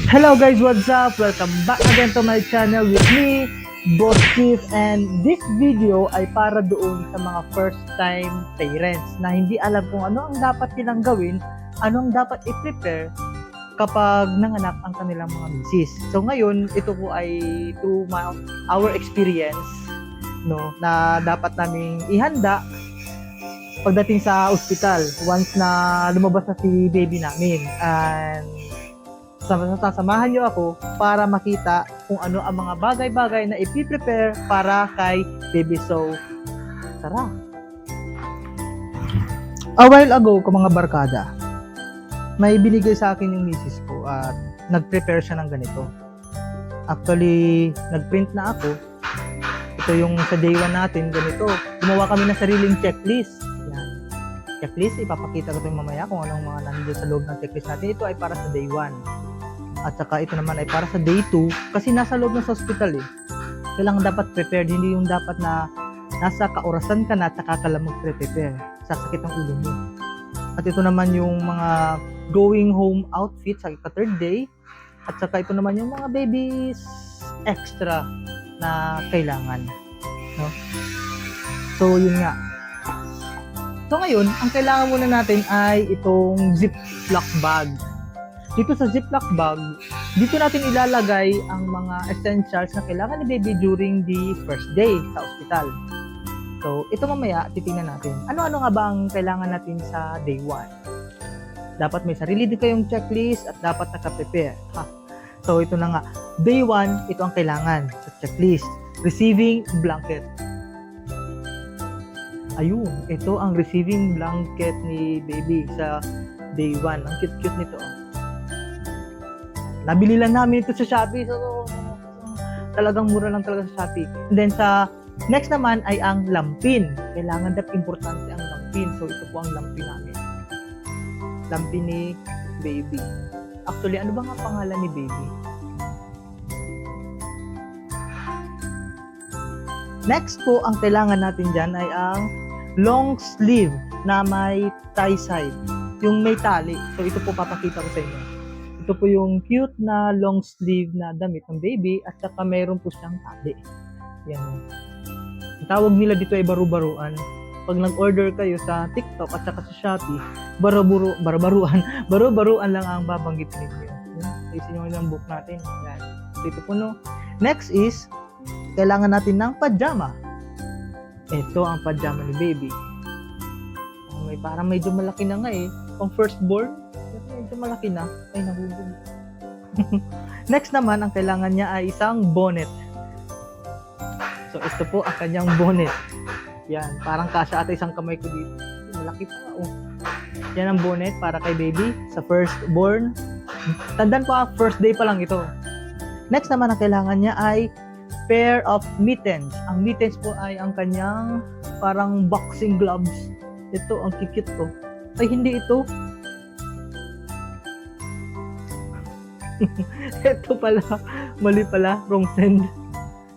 Hello guys, what's up? Welcome back again to my channel with me, Boss Chief, and this video ay para doon sa mga first time parents na hindi alam kung ano ang dapat nilang gawin, ano ang dapat i-prepare kapag nanganak ang kanilang mga misis. So ngayon, ito po ay through our experience, no, na dapat naming ihanda pagdating sa ospital once na lumabas na si baby namin. And sasamahan niyo ako para makita kung ano ang mga bagay-bagay na i-prepare para kay baby. So, tara! A while ago, mga barkada, may binigay sa akin yung misis ko at nag-prepare siya ng ganito. Actually, nag-print na ako. Ito yung sa day 1 natin, ganito. Gumawa kami ng sariling checklist. Yan. Checklist, ipapakita ko ito mamaya kung anong mga nandiyo sa loob ng checklist natin. Ito ay para sa day 1. At saka ito naman ay para sa day 2 kasi nasa loob ng hospital eh. Kailangan dapat prepared, hindi yung dapat na nasa kaorasan ka na at saka ka lang mag-prepare. Sasakit ang ulo mo. At ito naman yung mga going home outfit sa third day. At saka ito naman yung mga babies extra na kailangan. No? So yun nga. So ngayon, ang kailangan muna natin ay itong Ziploc bag. Dito sa Ziploc bag, dito natin ilalagay ang mga essentials na kailangan ni baby during the first day sa ospital. So, ito mamaya, titingnan natin. Ano-ano nga ba ang kailangan natin sa day 1? Dapat may sarili din kayong checklist at dapat naka-prepare. So, ito na nga. Day 1, ito ang kailangan sa checklist. Receiving blanket. Ayun, ito ang receiving blanket ni baby sa day 1. Ang cute-cute nito. Nabili lang namin ito sa Shopee. So, talagang mura lang talaga sa Shopee. And then sa next naman ay ang lampin. Kailangan dapat importante ang lampin. So, ito po ang lampin namin. Lampin ni baby. Actually, ano ba nga pangalan ni baby? Next po, ang kailangan natin dyan ay ang long sleeve na may tie side. Yung may tali. So, ito po papakita ko sa inyo. Ito po yung cute na long sleeve na damit ng baby at saka mayroon po siyang tali. Yan. Ang tawag nila dito ay baru-baruan. Pag nag-order kayo sa TikTok at saka sa Shopee, baru-baruan lang ang babanggitin ninyo. Isin nyo yung book natin. Yan. So, ito po no. Next is, kailangan natin ng pajama. Ito ang pajama ni baby. Parang medyo malaki na nga eh. Pang firstborn, medyo malaki na. Ay, nahuhuli. Next naman, ang kailangan niya ay isang bonnet. So, ito po ang kanyang bonnet. Yan, parang kasya ata isang kamay ko dito. Malaki pa nga, oh. Yan ang bonnet para kay baby sa firstborn. Tandaan po, first day pa lang ito. Next naman, ang kailangan niya ay pair of mittens. Ang mittens po ay ang kanyang parang boxing gloves. Ito, ang cute ko. Ay, hindi ito. Ito pala, mali pala, wrong send.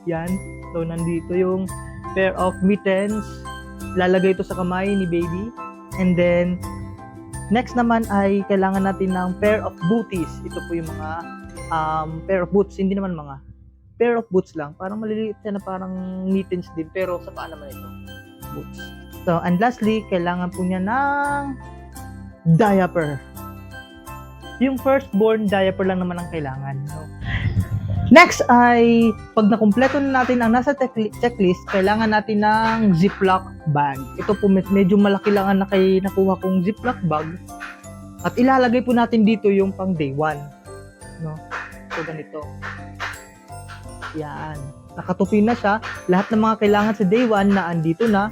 Yan. So, nandito yung pair of mittens. Lalagay ito sa kamay ni baby. And then, next naman ay kailangan natin ng pair of booties. Ito po yung mga pair of boots. Hindi naman mga pair of boots lang. Parang maliliit siya na parang mittens din. Pero sa paa naman ito. Boots. So, and lastly, kailangan po niya ng diaper. Yung firstborn, diaper lang naman ang kailangan. No? Next ay, pag nakumpleto na natin ang nasa checklist, kailangan natin ng Ziploc bag. Ito po, medyo malaki lang ang nakuha kong Ziploc bag. At ilalagay po natin dito yung pang day 1. No? So, ganito. Yan. Nakatupi na siya. Lahat ng mga kailangan sa day 1 na andito na.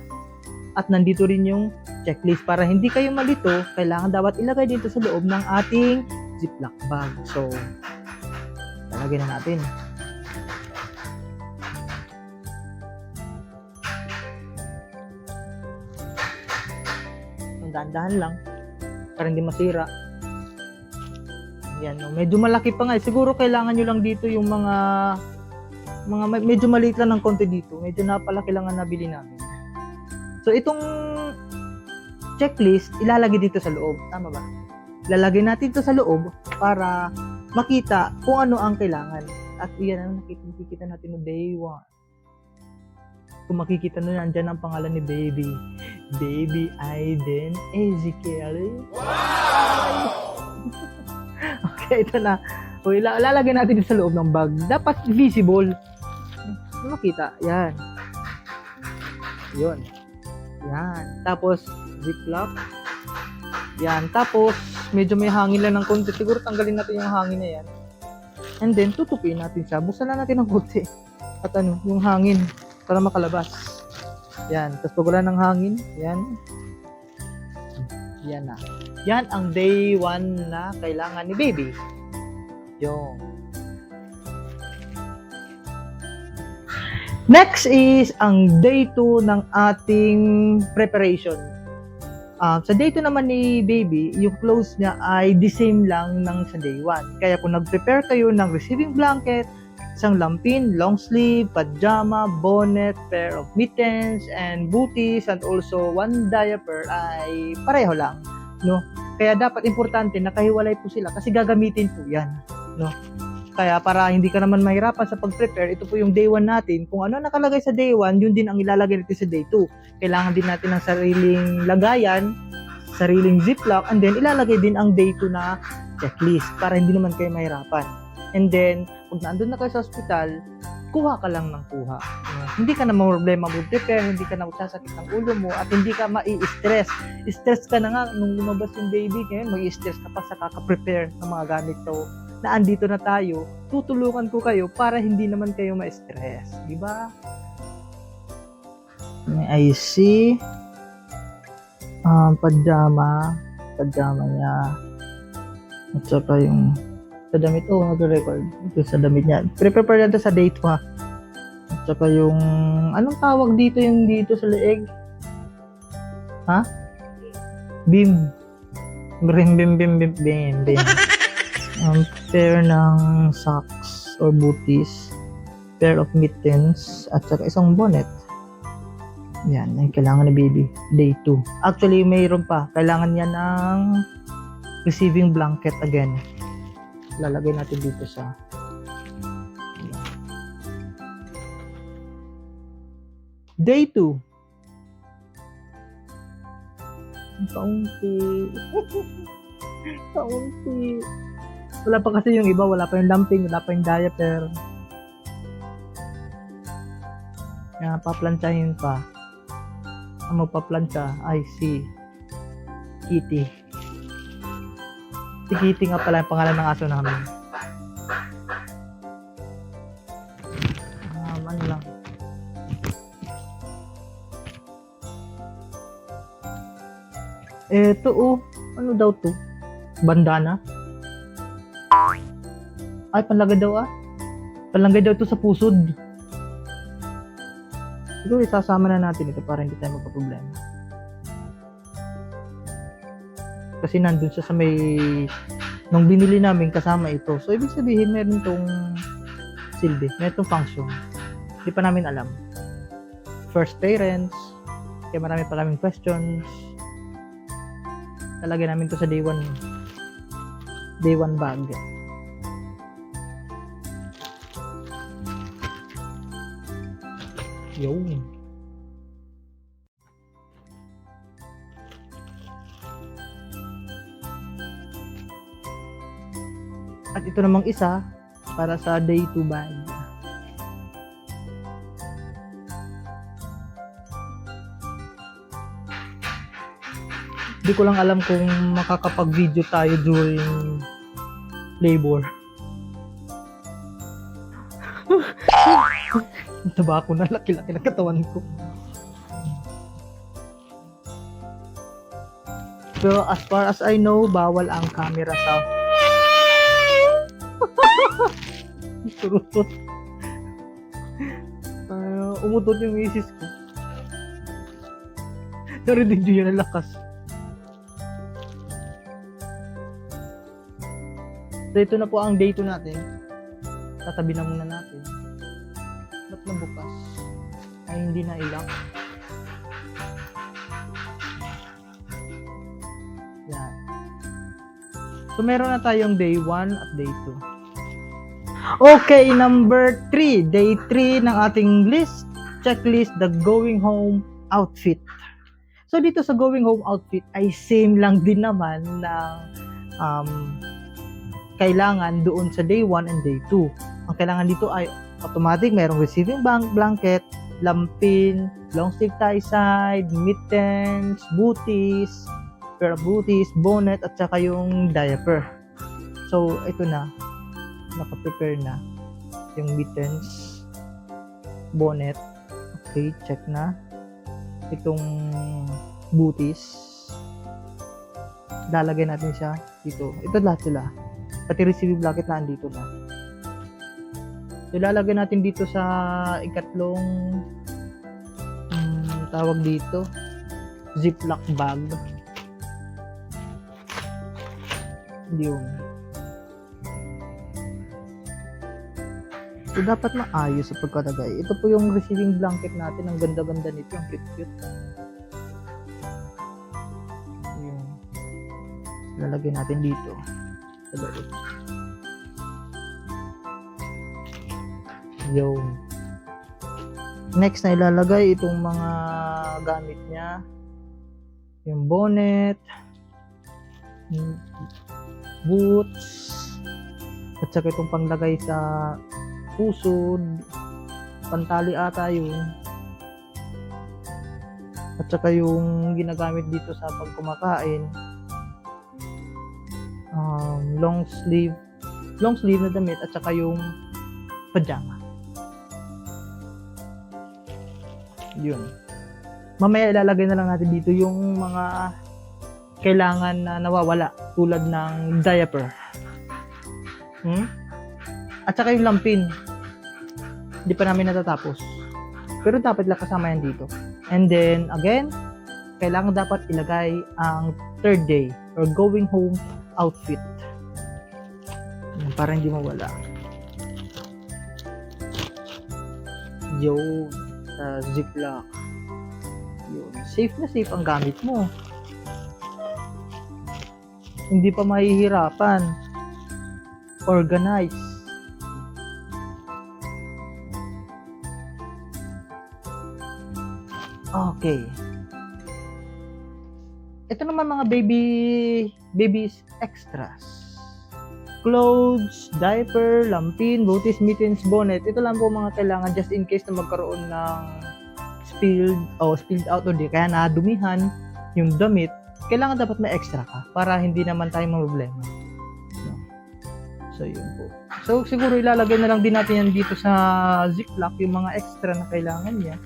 At nandito rin yung checklist. Para hindi kayo malito, kailangan dapat ilagay dito sa loob ng ating Ziploc bag. So, talagyan na natin. Ang dahan-dahan lang para hindi masira. Yan, no? Medyo malaki pa nga. Siguro kailangan nyo lang dito yung mga medyo maliit lang ng konti dito. Medyo napalaki lang ang nabili namin. So, itong checklist, ilalagay dito sa loob. Tama ba? Lalagay natin ito sa loob para makita kung ano ang kailangan. At iyan ang nakikita natin no day 1. Kung makikita nyo, nandyan ang pangalan ni Baby. Baby Aiden Ezekiel. Okay, ito na. O, ilalagay natin sa loob ng bag. Dapat visible. Makita. Yan. Yun. Yan. Tapos, ziplock. Yan. Tapos, medyo may hangin lang ng konti. Siguro tanggalin natin yung hangin na yan. And then, tutupin natin siya. Buksan na natin ng konti. At yung hangin. Para makalabas. Yan. Tapos pag wala ng hangin, yan. Yan na. Yan ang day 1 na kailangan ni Baby. Yung. Next is ang day 2 ng ating preparation. Sa day 2 naman ni Baby, yung clothes niya ay the same lang ng sa day 1. Kaya kung nag-prepare kayo ng receiving blanket, isang lampin, long sleeve, pajama, bonnet, pair of mittens, and booties, and also one diaper ay pareho lang, no? Kaya dapat importante na kahiwalay po sila kasi gagamitin po yan, no? Kaya para hindi ka naman mahirapan sa pag-prepare, ito po yung day 1 natin. Kung ano nakalagay sa day 1, yun din ang ilalagay natin sa day 2. Kailangan din natin ng sariling lagayan, sariling ziplock, and then ilalagay din ang day 2 na checklist para hindi naman kayo mahirapan. And then, pag naandun na kayo sa hospital, kuha ka lang ng kuha. Hindi ka na problema mag-prepare, hindi ka na magsasakit ng ulo mo, at hindi ka mai-stress. Stress ka na nga nung lumabas yung baby, ngayon mag-stress ka pa sa kaka-prepare ng mga gamit to. Na andito na tayo, tutulungan ko kayo para hindi naman kayo ma-stress. Diba? May IC, pajama niya, at saka yung sa damit, nag-record ito sa damit niya. Prepare natin sa date ha. At saka yung, anong tawag dito yung dito sa leeg? Ha? Bim. Bim. Pair ng socks or booties. Pair of mittens. At saka isang bonnet. Yan, ang kailangan ni Baby. Day 2. Actually, mayroon pa. Kailangan niya ng receiving blanket again. Lalagay natin dito sa day 2. Kaunti. Wala pa kasi yung iba, wala pa yung lamping, wala pa yung diaper. Kaya paplantsahin pa. Ang magpaplantsa ay si Kitty. Si Kitty nga pala yung pangalan ng aso namin. Ano lang. Eto ano daw to? Bandana? Ay, panlagay daw Panlagay daw to sa pusod. Siguro isasama na natin ito para hindi tayo magpa-problema. Kasi nandun siya sa may nung binili namin kasama ito. So, ibig sabihin, meron tong silbi, meron tong function. Hindi pa namin alam. First parents, kaya marami pa kaming questions. Talagay namin to sa day 1 bag. Yun. At ito namang isa para sa day 2 bag. Hindi ko lang alam kung makakapag-video tayo during labor. Taba ako na, laki-laki ng katawan ko. Pero as far as I know, bawal ang camera sa surutot. Umutot yung misis ko. Narinig nyo yun ang lakas. So ito na po ang day 2 natin. Tatabi na muna natin. Ba't nabukas? Ay hindi na ilock. Yan. So meron na tayong day 1 at day 2. Okay, number 3, day 3 ng ating checklist, the going home outfit. So dito sa going home outfit ay same lang din naman ng kailangan doon sa day 1 and day 2. Ang kailangan dito ay automatic, mayroong receiving blanket, lampin, long sleeve tie side, mittens, booties, pair of booties, bonnet, at saka yung diaper. So ito na, naka-prepare na yung mittens, bonnet, okay, check na. Itong booties, lalagay natin siya dito. Ito lahat sila, pati receiving blanket na andito na. Ilalagay natin dito sa ikatlong tawag dito, ziplock bag. Yun. So, dapat maayos sa pagkalagay. Ito po yung receiving blanket natin. Ang ganda-ganda nito. Ang cute-cute. Yun. Lalagay natin dito sa loob. Yun. Next na ilalagay itong mga gamit niya. Yung bonnet, boots, at saka itong panglagay sa pusod, pantali ata yun. At saka yung ginagamit dito sa pagkumakain, long sleeve na damit, at saka yung pajama. Yun. Mamaya ilalagay na lang natin dito yung mga kailangan na nawawala, tulad ng diaper. At saka yung lampin. Hindi pa namin natatapos. Pero dapat lang kasama yan dito. And then, again, kailangan dapat ilagay ang third day or going home outfit. Para hindi mawala. Yun. Ziplock. Yun. Safe na safe ang gamit mo. Hindi pa mahihirapan. Organize. Okay. Ito naman mga babies extras. Clothes, diaper, lampin, booties, mittens, bonnet. Ito lang po mga kailangan just in case na magkaroon ng spilled out o di kaya nadumihan yung damit. Kailangan dapat may extra ka para hindi naman tayo problema. So yun po. So siguro ilalagay na lang din natin yan dito sa ziplock yung mga extra na kailangan niya.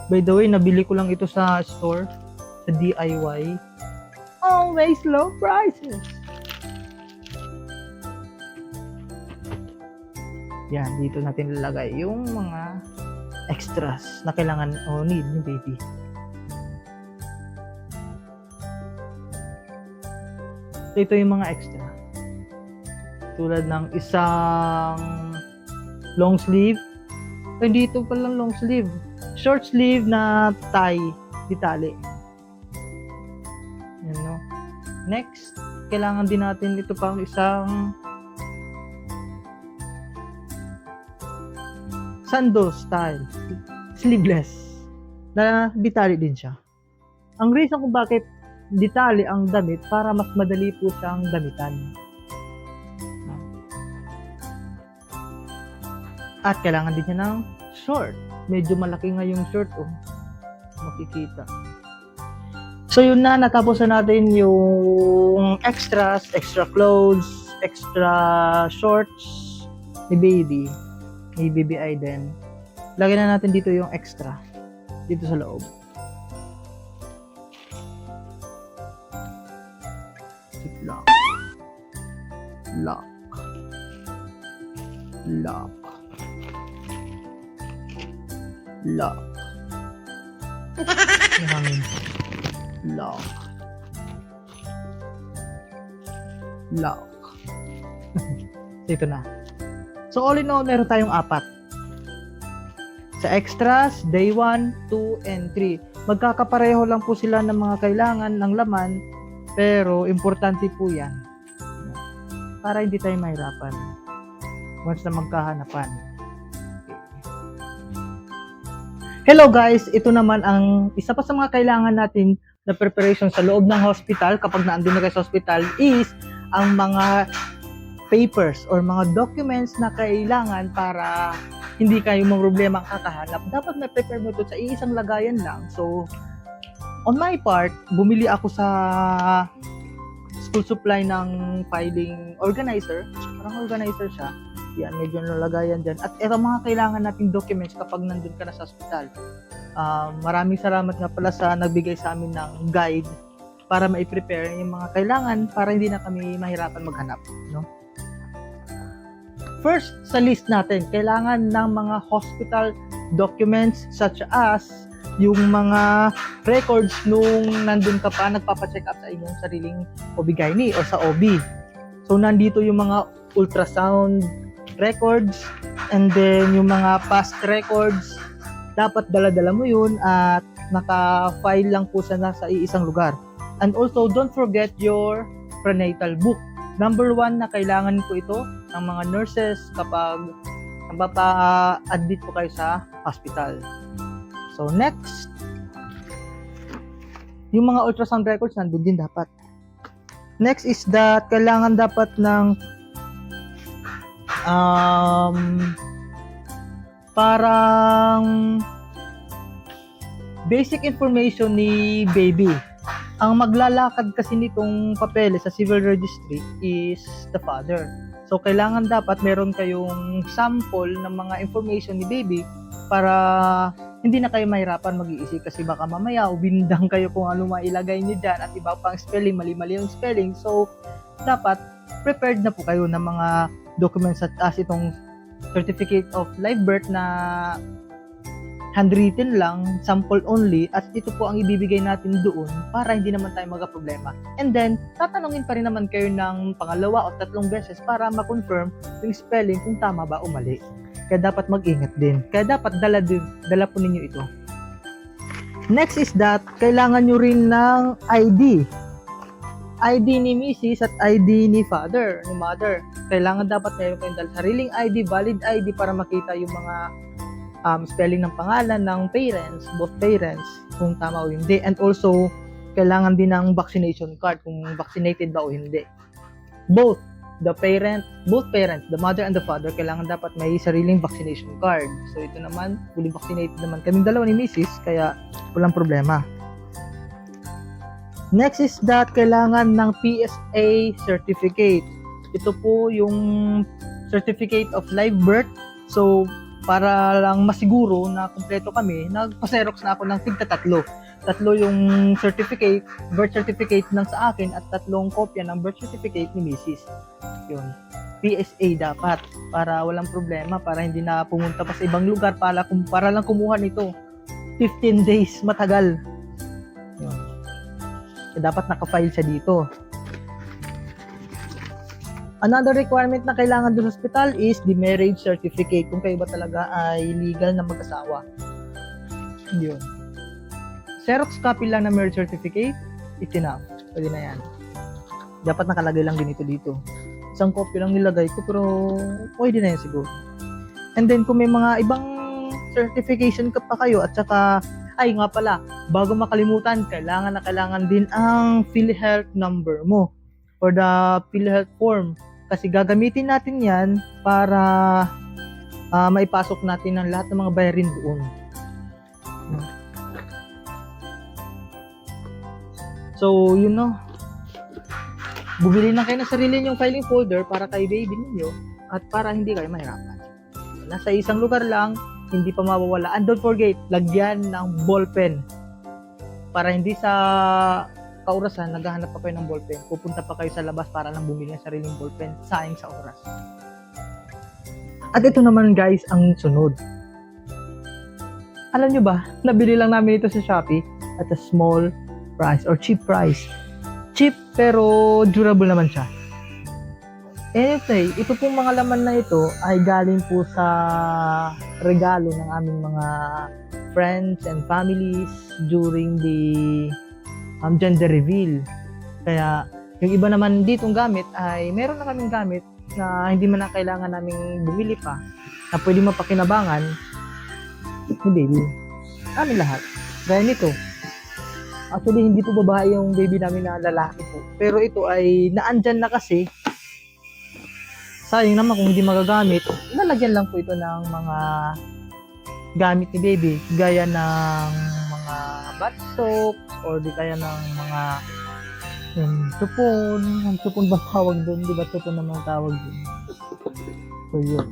By the way, nabili ko lang ito sa store, sa DIY. Always low prices. Yan, dito natin ilalagay yung mga extras na kailangan o need ni baby. So, ito yung mga extra. Tulad ng isang long sleeve. Dito pa lang long sleeve. Short sleeve na tie, ditali. Yan, no? Next, kailangan din natin ito pang isang sando style, sleeveless, na ditali din siya. Ang reason kung bakit ditali ang damit, para mas madali po siyang damitan. At kailangan din niya ng short. Medyo malaki nga yung short, oh. Makikita. So yun na, natapos na natin yung extras, extra clothes, extra shorts ni baby. Ni baby Aiden. Lagyan na natin dito yung extra. Dito sa loob. Lock. Lock. Lock. Lock. Lock. Lock. Ito na. So all in all, meron tayong 4. Sa extras, day 1, 2, and 3. Magkakapareho lang po sila ng mga kailangan ng laman Pero importante po yan para hindi tayo mahirapan once na magkahanapan. Hello guys, ito naman ang isa pa sa mga kailangan natin na preparation sa loob ng hospital kapag naandun na kayo sa hospital is ang mga papers or mga documents na kailangan para hindi kayo problema ang kakahanap. Dapat na-prepare mo ito sa iisang lagayan lang. So, on my part, bumili ako sa school supply ng filing organizer. Parang organizer siya. Yan, medyo nalagayan dyan. At ito mga kailangan nating documents kapag nandun ka na sa hospital. Maraming salamat nga pala sa nagbigay sa amin ng guide para ma-prepare yung mga kailangan para hindi na kami mahirapan maghanap. No? First, sa list natin, kailangan ng mga hospital documents such as yung mga records nung nandun ka pa, nagpapacheck up sa inyong sariling OB-GYN or sa OB. So, nandito yung mga ultrasound records and then yung mga past records. Dapat dala-dala mo yun at naka-file lang po sana sa iisang lugar. And also, don't forget your prenatal book. Number 1 na kailangan ko ito ng mga nurses kapag mapapa-admit po kayo sa hospital. So next, yung mga ultrasound records nandun din dapat. Next is that kailangan dapat ng parang basic information ni baby. Ang maglalakad kasi nitong papeles sa civil registry is the father. So, kailangan dapat meron kayong sample ng mga information ni baby para hindi na kayo mahirapan mag-iisip kasi baka mamaya ubindang kayo kung ano mailagay niyo dyan at iba pang spelling, mali-mali yung spelling. So, dapat prepared na po kayo ng mga documents such as itong certificate of live birth na handwritten lang, sample only, at ito po ang ibibigay natin doon para hindi naman tayo magka-problema. And then, tatanungin pa rin naman kayo ng pangalawa o 3 beses para ma-confirm yung spelling kung tama ba o mali. Kaya dapat mag-ingat din. Kaya dapat dala po ninyo ito. Next is that, kailangan nyo rin ng ID. ID ni Mrs. at ID ni Father, ni Mother. Kailangan dapat meron kayong sariling ID, valid ID para makita yung mga spelling ng pangalan ng parents, both parents, kung tama o hindi. And also, kailangan din ng vaccination card kung vaccinated ba o hindi. Both parents, the mother and the father, kailangan dapat may sariling vaccination card. So ito naman, fully vaccinated naman kaming dalawa ni Mrs. Kaya walang problema. Next is that kailangan ng PSA certificate. Ito po yung certificate of live birth. So, para lang masiguro na kumpleto kami, nagpa-xerox na ako ng tig-3. 3 yung certificate, birth certificate ng sa akin at 3 kopya ng birth certificate ni Mrs. Yun. PSA dapat para walang problema, para hindi na pumunta pa sa ibang lugar para lang kumuha nito. 15 days matagal. Yun. Dapat naka-file siya dito. Another requirement na kailangan doon sa hospital is the marriage certificate. Kung kayo ba talaga ay legal na mag-asawa. Yun. Xerox copy lang na marriage certificate, it's enough. Pwede na yan. Dapat nakalagay lang din ito dito. Isang copy lang nilagay ko, pero pwede na yan siguro. And then, kung may mga ibang certification ka pa kayo, at saka, ay nga pala, bago makalimutan, kailangan din ang PhilHealth number mo or the PhilHealth form. Kasi gagamitin natin yan para maipasok natin ang lahat ng mga bayarin doon. So, you know, bumili na kayo ng sarili niyong filing folder para kay baby ninyo at para hindi kayo mahirapan. Nasa isang lugar lang, hindi pa mawawala. And don't forget, lagyan ng ballpen para hindi sa kaurasan, naghahanap pa kayo ng ballpen. Pupunta pa kayo sa labas para lang bumili ng sariling ballpen. Sayang sa oras. At ito naman guys, ang sunod. Alam nyo ba, nabili lang namin ito sa Shopee at a small price or cheap price. Cheap pero durable naman siya. Anyway, ito pong mga laman na ito ay galing po sa regalo ng aming mga friends and families during the gender reveal. Kaya yung iba naman ditong gamit ay meron na kaming gamit na hindi man na kailangan naming bumili pa na pwede mapakinabangan ni baby. Amin lahat. Gaya nito. Actually, hindi po babae yung baby namin na lalaki po. Pero ito ay naandyan na kasi. Sayang naman kung hindi magagamit. Lalagyan lang po ito ng mga gamit ni baby. Gaya ng mga bath soaps or di kaya ng mga supon. Ang supon ba tawag doon? Di ba supon naman tawag doon? So yun.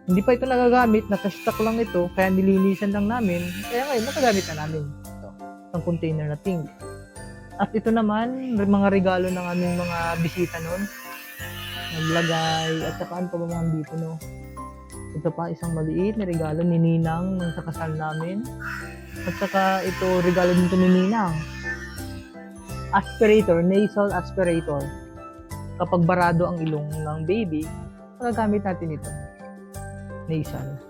Hindi pa ito nagagamit, nakastock lang ito, kaya nilinisan lang namin. Kaya ngayon, nakagamit na namin. Ito, isang container na pink. At ito naman, mga regalo ng aming mga bisita noon. Naglagay, at saka ano pa ba mga dito, no? Ito pa, isang maliit na regalo ni Ninang nung sa kasal namin. At saka ito, regalo dito ni Ninang. Aspirator, nasal aspirator. Kapag barado ang ilong ng baby, magagamit natin ito. Nasal.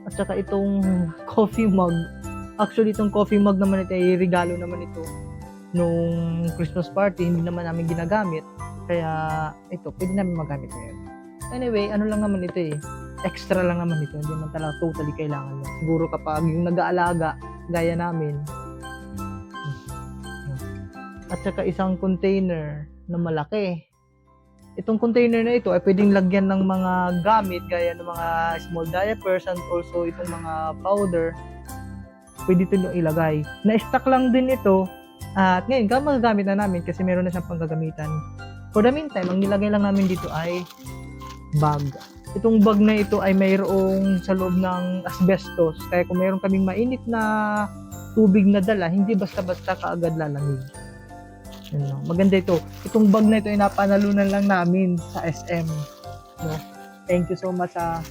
At saka itong coffee mug. Actually, itong coffee mug naman ito ay regalo naman ito nung Christmas party. Hindi naman namin ginagamit. Kaya ito, pwede namin magamit ngayon. Anyway, ano lang naman ito eh. Extra lang naman ito. Hindi naman talaga totally kailangan yun. Siguro kapag yung nag-aalaga, gaya namin. At saka isang container na malaki. Itong container na ito ay pwedeng lagyan ng mga gamit gaya ng mga small diapers and also itong mga powder. Pwede ito yung ilagay. Na-stock lang din ito at ngayon magagamit na namin kasi meron na siyang panggagamitan. For the meantime, ang nilagay lang namin dito ay bag. Itong bag na ito ay mayroong sa loob ng asbestos. Kaya kung mayroon kaming mainit na tubig na dala, hindi basta-basta kaagad lalamig. Maganda ito. Itong bag na ito ay napanalunan lang namin sa SM. No? Thank you so much sa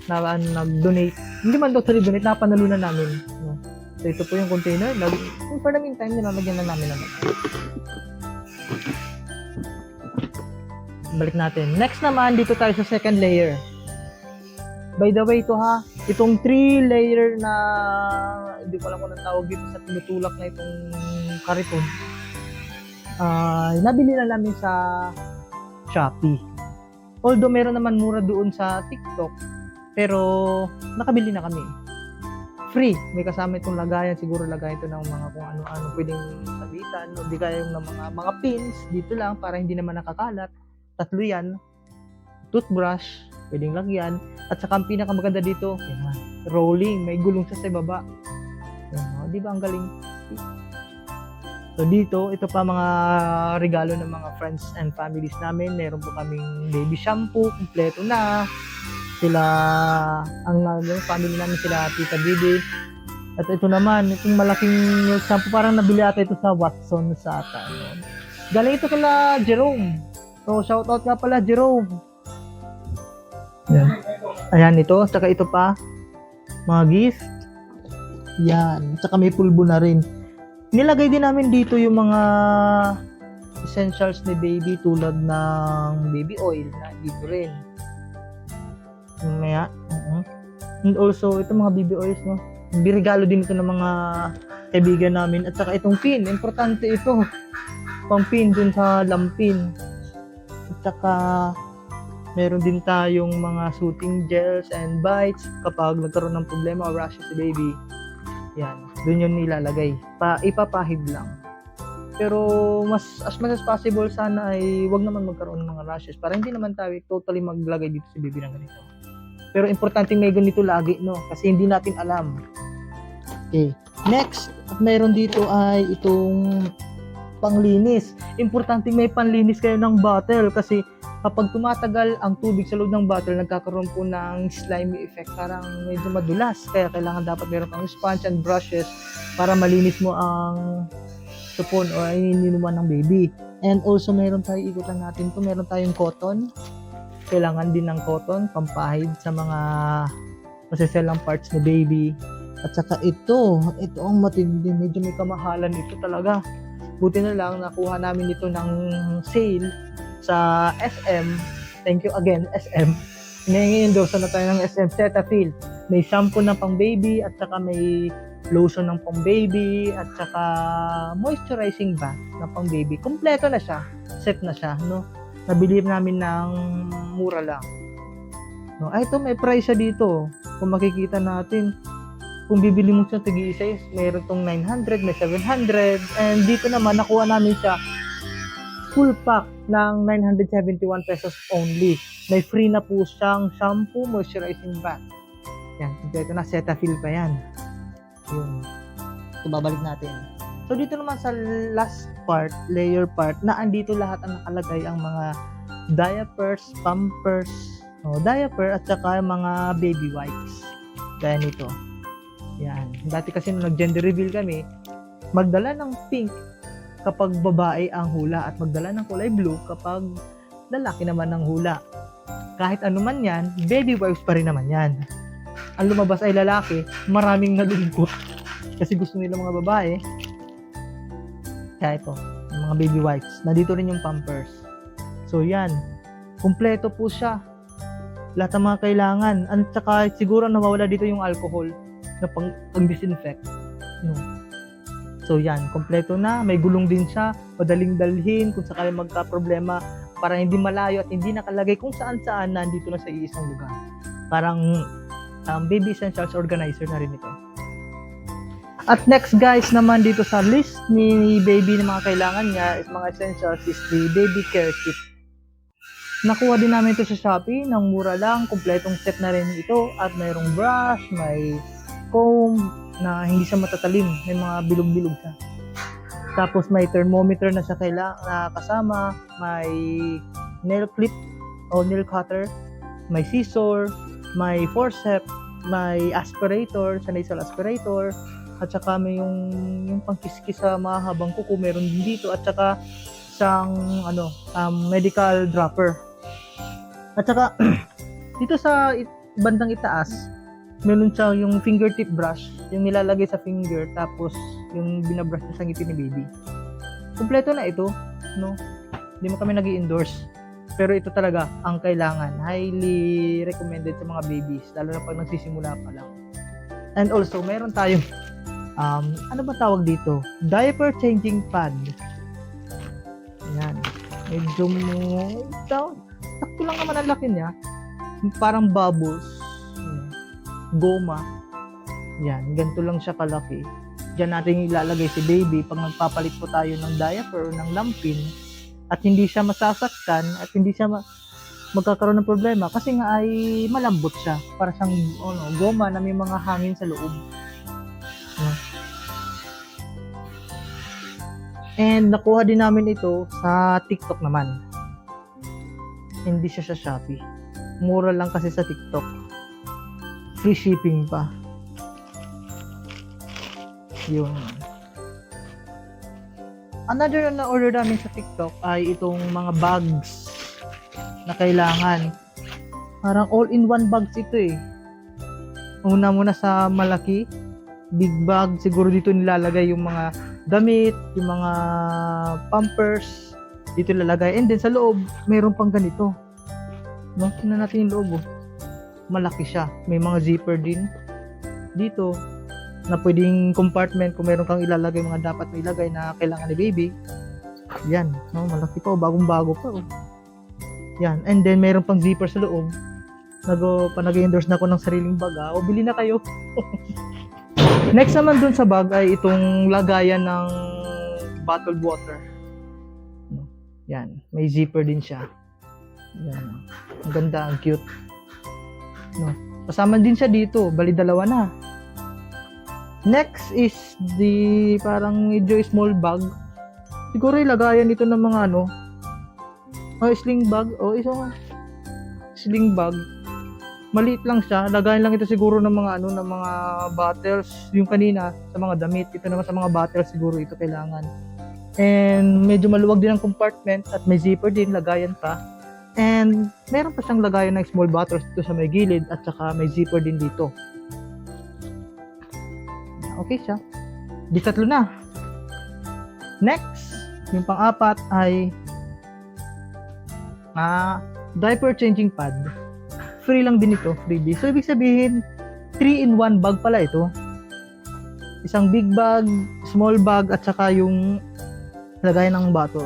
nag-donate. Hindi man totally donate, napanalunan namin. No? So ito po yung container. Kung for the meantime, nilalagyan na namin naman. Balik natin. Next naman, dito tayo sa second layer. By the way, ito ha, itong 3 layer na, hindi ko alam kung anong tawag dito sa tinutulak na itong kariton. Nabili na namin sa Shopee. Although meron naman mura doon sa TikTok, pero nakabili na kami. Free. May kasama itong lagayan. Siguro lagayan ito ng mga kung ano-ano pwedeng sabitan. O di kaya yung mga pins. Dito lang para hindi naman nakakalat. 3 yan. Toothbrush. Pwedeng lagyan. At saka ang pinakamaganda dito, yan, rolling. May gulong sa baba. Yan, di ba ang galing? So dito, ito pa mga regalo ng mga friends and families namin. Meron po kaming baby shampoo, kompleto na. Sila, ang family namin sila, Tita Bibi. At ito naman, itong malaking shampoo, parang nabili ata ito sa Watson sa ata. Galing ito kala Jerome. So shoutout nga pala Jerome. Yan. Ayan ito, saka ito pa, mga gift. Yan, saka may pulbo na rin. Nilagay din namin dito yung mga essentials ni baby tulad ng baby oil na dito rin. Maya. And also, itong mga baby oils, no? Birigalo din ito ng mga kaibigan namin. At saka itong pin, importante ito. Pang pin dun sa lampin. At saka meron din tayong mga soothing gels and bites kapag nagkaroon ng problema o rashes si baby. Yan, dun yun nilalagay. Ipapahid lang. Pero as much as possible, sana ay wag naman magkaroon ng mga rashes para hindi naman tayo totally maglagay dito si baby ng ganito. Pero importante may ganito lagi, no? Kasi hindi natin alam. Okay. Next, at mayroon dito ay itong panglinis. Importante may panlinis kayo ng bottle kasi kapag tumatagal ang tubig sa loob ng bottle, nagkakaroon po ng slimy effect. Parang medyo madulas. Kaya kailangan dapat meron kang sponge and brushes para malinis mo ang supon o ininuman ng baby. And also, meron tayo, ikutan natin ito, meron tayong cotton. Kailangan din ng cotton, pampahid sa mga masiselang parts ni baby. At saka ito ang matindi. Medyo may kamahalan ito talaga. Buti na lang, nakuha namin ito ng sale sa SM. Thank you again, SM. Ngayon, endorse na tayo ng SM Cetaphil. May shampoo na pang baby at saka may lotion ng pang baby, at saka moisturizing bath ng pang baby. Kompleto na siya. Set na siya, no? Nabili namin ng mura lang. No, ay ito may price siya dito. Kung makikita natin, kung bibili mo siya tigi-isa, mayroon tong 900, may 700, and dito naman nakuha namin siya full pack ng 971 pesos only. May free na po siyang shampoo, moisturizing bath. Yan, ito na, Cetaphil pa yan. Yun. Ito, babalik natin. So, dito naman sa last part, layer part, na andito lahat ang nakalagay ang mga diapers, pampers, diaper, at saka mga baby wipes. Kaya nito. Yan. Dati kasi nung nag-gender reveal kami, magdala ng pink kapag babae ang hula at magdala ng kulay blue kapag lalaki naman ang hula. Kahit ano man yan, baby wipes pa rin naman yan. Ang lumabas ay lalaki, maraming nalulungkot kasi gusto nila mga babae. Kaya ito, yung mga baby wipes. Nandito rin yung pampers. So yan, kumpleto po siya. Lahat ng mga kailangan. At saka siguro nawawala dito yung alcohol na pang-disinfect. No. So yan, kompleto na. May gulong din siya. Madaling dalhin kung sakali magka-problema para hindi malayo at hindi nakalagay kung saan-saan nandito na sa iisang lugar. Parang baby essentials organizer na rin ito. At next guys naman dito sa list ni baby na mga kailangan niya is mga essentials is the baby care kit. Nakuha din namin ito sa Shopee ng mura lang. Kompletong set na rin ito at mayroong brush, may comb na hindi siya matatalim, may mga bilog-bilog siya. Tapos may thermometer na siya kasama, may nail clip o nail cutter, may scissor, may forceps, may aspirator, sa nasal aspirator, at saka may yung pangkiskis sa mahabang kuko, meron din dito, at saka isang medical dropper. At saka dito sa bandang itaas, meron siya yung fingertip brush, yung nilalagay sa finger, tapos yung binabrush niya sa ngiti ni baby. Kompleto na ito, no? Hindi mo kami nag-i-endorse. Pero ito talaga ang kailangan. Highly recommended sa mga babies, lalo na pag nagsisimula pa lang. And also, meron tayong, ano ba tawag dito? Diaper changing pad. Ayan. Medyo sakto lang naman ang laki niya. Parang bubbles. Goma. Yan, ganito lang siya kalaki. Diyan natin ilalagay si baby pag magpapalit po tayo ng diaper o ng lampin at hindi siya masasaktan at hindi siya magkakaroon ng problema kasi nga ay malambot siya. Para siyang goma na may mga hangin sa loob. And nakuha din namin ito sa TikTok naman. Hindi siya sa Shopee. Mura lang kasi sa TikTok. Free shipping pa. Yun. Another na order namin sa TikTok ay itong mga bags na kailangan. Parang all-in-one bags ito eh. Una muna sa malaki, big bag. Siguro dito nilalagay yung mga damit, yung mga pampers. Dito nilalagay. And then sa loob, mayroon pang ganito. No? Tingnan natin yung loob. Malaki siya. May mga zipper din dito na pwedeng compartment kung meron kang ilalagay mga dapat na ilagay na kailangan ni baby. Yan, no, malaki pa, bagong-bago pa. Yan, and then meron pang zipper sa loob. Nag-endorse na ako ng sariling bag. O bili na kayo. Next naman dun sa bag ay itong lagayan ng bottled water. Yan, may zipper din siya. Yan, ang ganda, ang cute. No. Kasama din siya dito, bali dalawa na. Next is the parang medyo small bag. Siguro ilagayan dito ng mga sling bag isang sling bag. Maliit lang siya, lagayan lang ito siguro ng mga ng mga bottles, yung kanina sa mga damit, ito naman sa mga bottles siguro ito kailangan. And medyo maluwag din ang compartment at may zipper din, lagayan pa. And meron pa siyang lagayan ng small bottles dito sa may gilid at saka may zipper din dito. Okay siya. Di tatlo na. Next, yung pang-apat ay diaper changing pad. Free lang din ito, freebie. So ibig sabihin, 3-in-1 bag pala ito. isang big bag, small bag, at saka yung lagayan ng bato,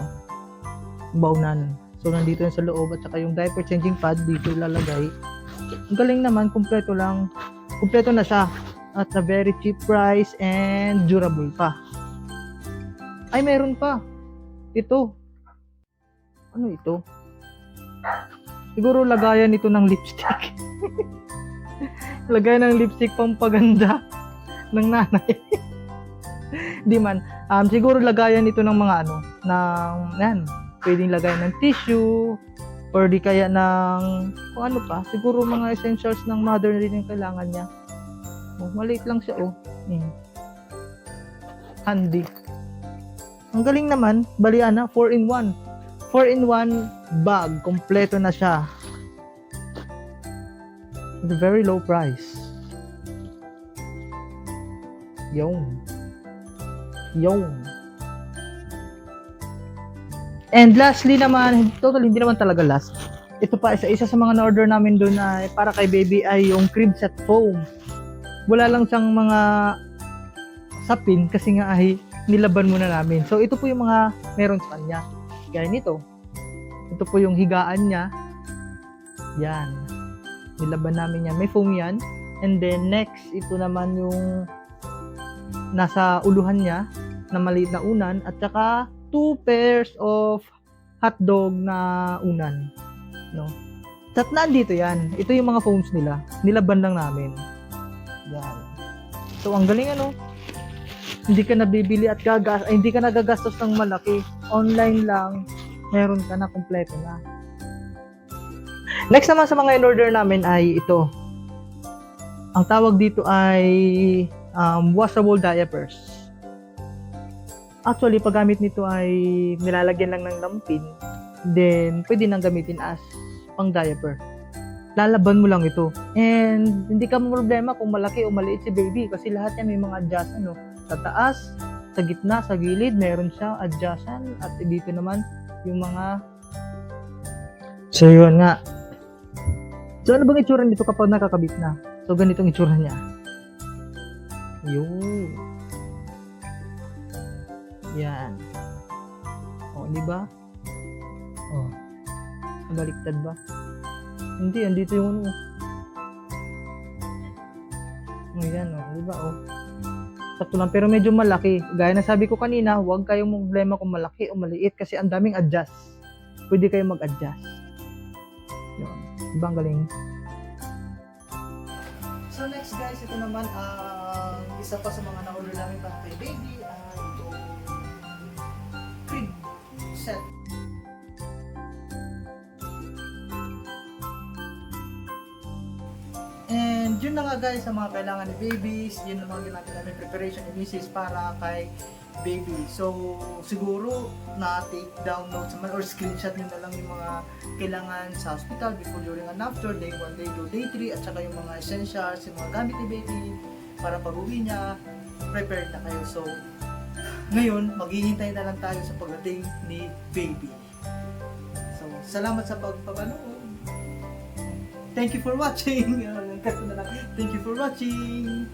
baunan. So nandito yun sa loob, at saka yung diaper changing pad dito ilalagay. Ang galing naman, kumpleto lang. Kumpleto na siya at a very cheap price and durable pa. Ay, meron pa. Ito. Ano ito? Siguro lagayan ito ng lipstick. Lagayan ng lipstick pampaganda ng nanay. Di man. Siguro lagayan ito ng mga ano, ng, yan, pwedeng lagayan ng tissue, or di kaya ng, kung ano pa, siguro mga essentials ng mother na rin yung kailangan niya. Oh, maliit lang siya, oh. Handy. Ang galing naman, balian na, 4-in-1. 4-in-1 bag, kompleto na siya. At a very low price. Yung. And lastly naman, totally hindi naman talaga last. Ito pa, isa sa mga na-order namin doon na para kay baby ay yung crib set foam. Wala lang siyang mga sapin kasi nga ay nilaban muna namin. So ito po yung mga meron sa kanya. Gaya nito. Ito po yung higaan niya. Yan. Nilaban namin yan. May foam yan. And then next, ito naman yung nasa uluhan niya na maliit na unan, at saka 2 pairs of hotdog na unan, no? At nandito yan. Ito yung mga foams nila. Nilaban lang namin. Yan. So ang galing, ano? Hindi ka nabibili at hindi ka nagagastos ng malaki. Online lang, meron ka na, kompleto na. Next naman sa mga in-order namin ay ito. Ang tawag dito ay washable diapers. Actually, paggamit nito ay nilalagyan lang ng lampin, then pwede nang gamitin as pang diaper. Lalaban mo lang ito. And hindi ka problema kung malaki o maliit si baby kasi lahat yan may mga adjustment, no? Sa taas, sa gitna, sa gilid, meron siyang adjustment, at dito naman yung mga. So yun nga. So ano bang itsura nito kapag nakakabit na? So ganitong itsura niya. Yun. Yan. O, di ba? O. Baliktad ba? Hindi, andito yung ano. O, yan, o. Di ba, o. Sakto lang, pero medyo malaki. Gaya na sabi ko kanina, huwag kayong problema kung malaki o maliit kasi ang daming adjust. Pwede kayong mag-adjust. Yun. Di ba, ang galing? So, next guys, ito naman ang isa pa sa mga na-order namin para kay baby. Ito, crib set. And yun na nga guys sa mga kailangan ni babies. Yun na mga ginagawa namin preparation ni Mrs. para kay baby. So siguro na take down notes naman or screenshot nyo na lang yung mga kailangan sa hospital before, during, and after, day 1, day 2, day 3, at saka yung mga essentials, yung mga gamit ni baby para pag-uwi niya, prepared na kayo. So ngayon, maghihintay na lang tayo sa pagdating ni baby. So, salamat sa pagpapanood. Thank you for watching. Thank you for watching.